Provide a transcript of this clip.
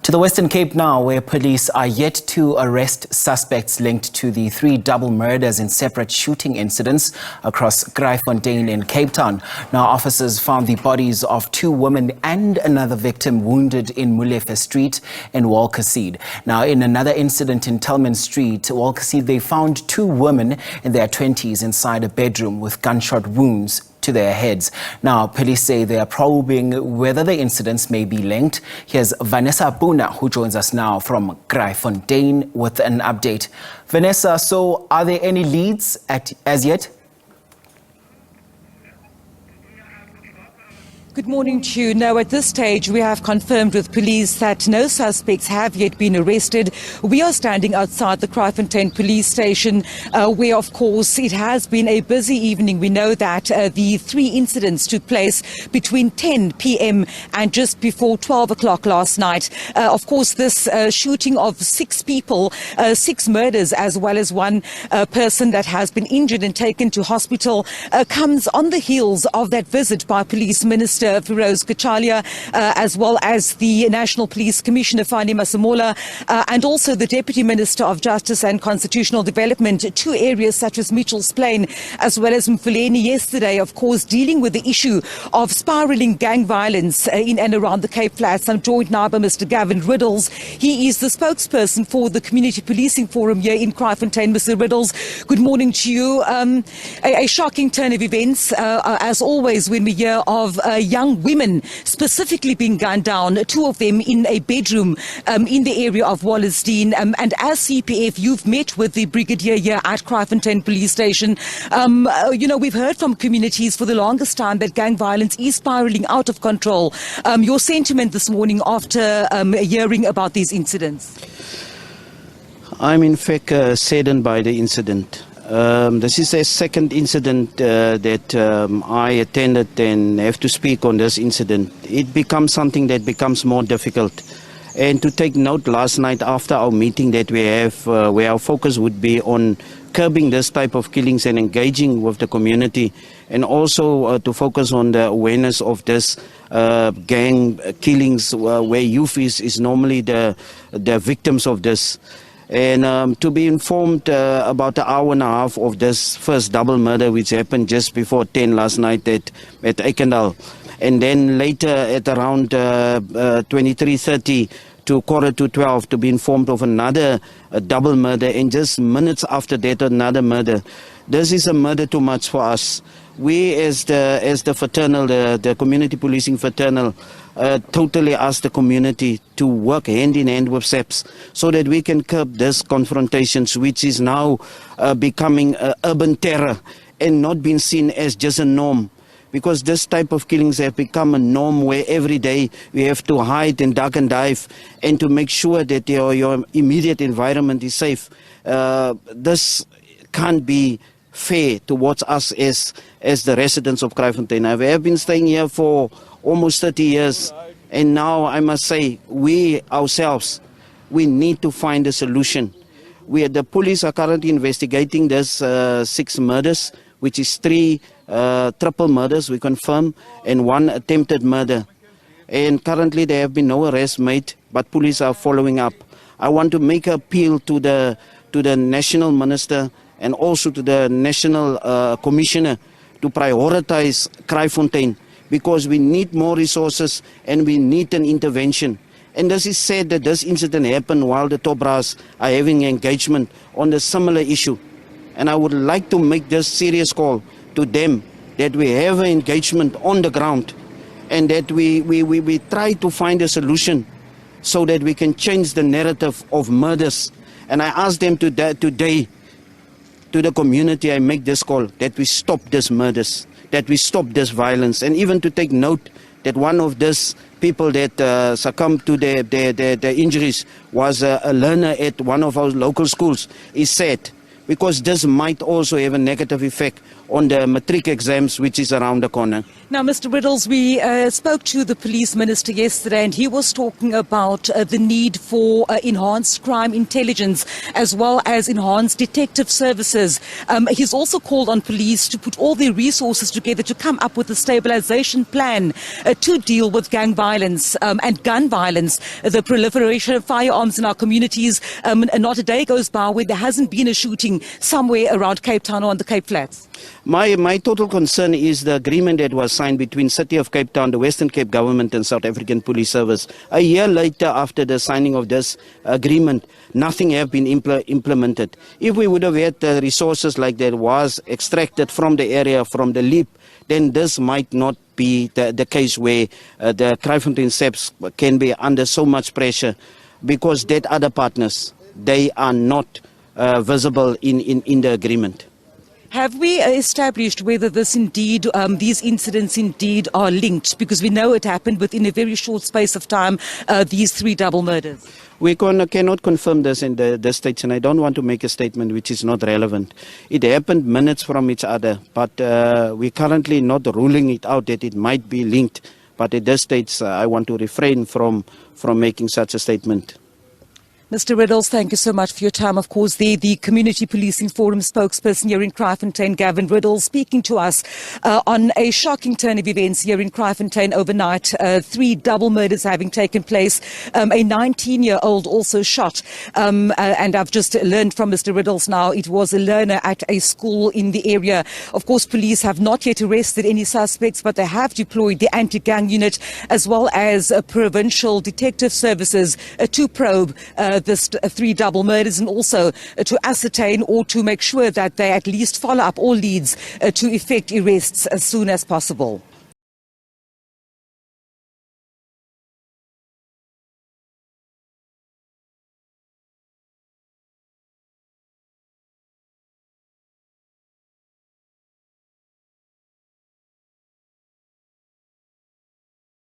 To the Western Cape now, where police are yet to arrest suspects linked to the 3 double murders in separate shooting incidents across Kraaifontein in Cape Town. Now, officers found the bodies of 2 women and another victim wounded in Molefe Street in Wallacedene. Now, in another incident in Taleman Street, Wallacedene, they found 2 women in their 20s inside a bedroom with gunshot wounds to their heads. Now, police say they are probing whether the incidents may be linked. Here's Vanessa Poonah, who joins us now from Kraaifontein with an update. Vanessa, so are there any leads as yet? Good morning to you. Now, at this stage, we have confirmed with police that no suspects have yet been arrested. We are standing outside the Kraaifontein police station, where, of course, it has been a busy evening. We know that the 3 incidents took place between 10 p.m. and just before 12 o'clock last night. Of course, this shooting of 6 people, 6 murders, as well as 1 person that has been injured and taken to hospital, comes on the heels of that visit by Police Minister Firoz Kachalia, as well as the National Police Commissioner Fani Masemola, and also the Deputy Minister of Justice and Constitutional Development to areas such as Mitchell's Plain, as well as Mfuleni yesterday, of course, dealing with the issue of spiralling gang violence in and around the Cape Flats. I'm joined now by Mr. Gavin Riddles. He is the spokesperson for the Community Policing Forum here in Kraaifontein. Mr. Riddles, good morning to you. A shocking turn of events, as always, when we hear of young women specifically being gunned down, 2 of them in a bedroom in the area of Wallacedene. And as CPF, you've met with the brigadier here at Kraaifontein Police Station. We've heard from communities for the longest time that gang violence is spiraling out of control. Your sentiment this morning after hearing about these incidents? I'm in fact saddened by the incident. This is a second incident that I attended and have to speak on this incident. It becomes something that becomes more difficult. And to take note, last night after our meeting that we have, where our focus would be on curbing this type of killings and engaging with the community, and also to focus on the awareness of this gang killings where youth is normally the victims of this. And to be informed about an hour and a half of this first double murder which happened just before 10 last night at Ekendal. And then later at around 23:30 to 11:45 to be informed of another double murder, and just minutes after that another murder. This is a murder too much for us. We as the fraternal, the community policing fraternal, totally ask the community to work hand in hand with SAPS so that we can curb this confrontations which is now becoming urban terror and not being seen as just a norm. Because this type of killings have become a norm where every day we have to hide and duck and dive and to make sure that your immediate environment is safe. This can't be fair towards us as the residents of Kraaifontein. I have been staying here for almost 30 years, and now I must say we ourselves, we need to find a solution. The police are currently investigating this 6 murders, which is 3 triple murders, we confirm, and 1 attempted murder. And currently there have been no arrests made, but police are following up. I want to make an appeal to the national minister and also to the national commissioner to prioritize Kraaifontein, because we need more resources and we need an intervention. And this is said that this incident happened while the top brass are having engagement on a similar issue. And I would like to make this serious call to them that we have an engagement on the ground and that we try to find a solution so that we can change the narrative of murders. And I ask them today, to the community, I make this call that we stop these murders, that we stop this violence, and even to take note that one of these people that succumbed to their injuries was a learner at one of our local schools. Is sad because this might also have a negative effect on the matric exams, which is around the corner. Now, Mr. Riddles, we spoke to the police minister yesterday, and he was talking about the need for enhanced crime intelligence as well as enhanced detective services. He's also called on police to put all their resources together to come up with a stabilization plan to deal with gang violence and gun violence, the proliferation of firearms in our communities. And not a day goes by where there hasn't been a shooting somewhere around Cape Town or on the Cape Flats. My total concern is the agreement that was signed between City of Cape Town, the Western Cape Government and South African Police Service. A year later, after the signing of this agreement, nothing have been implemented. If we would have had the resources like that was extracted from the area, from the leap, then this might not be the case where the Kraaifontein SAPs can be under so much pressure, because that other partners, they are not visible in the agreement. Have we established whether this indeed, these incidents indeed are linked? Because we know it happened within a very short space of time, these 3 double murders. We cannot confirm this in the stage, and I don't want to make a statement which is not relevant. It happened minutes from each other, but we're currently not ruling it out that it might be linked. But at this stage, I want to refrain from making such a statement. Mr. Riddles, thank you so much for your time. Of course, the Community Policing Forum spokesperson here in Kraaifontein, Gavin Riddles, speaking to us on a shocking turn of events here in Kraaifontein overnight. 3 double murders having taken place. A 19-year-old also shot. And I've just learned from Mr. Riddles now, it was a learner at a school in the area. Of course, police have not yet arrested any suspects, but they have deployed the anti-gang unit as well as provincial detective services to probe this 3 double murders, and also to ascertain or to make sure that they at least follow up all leads to effect arrests as soon as possible.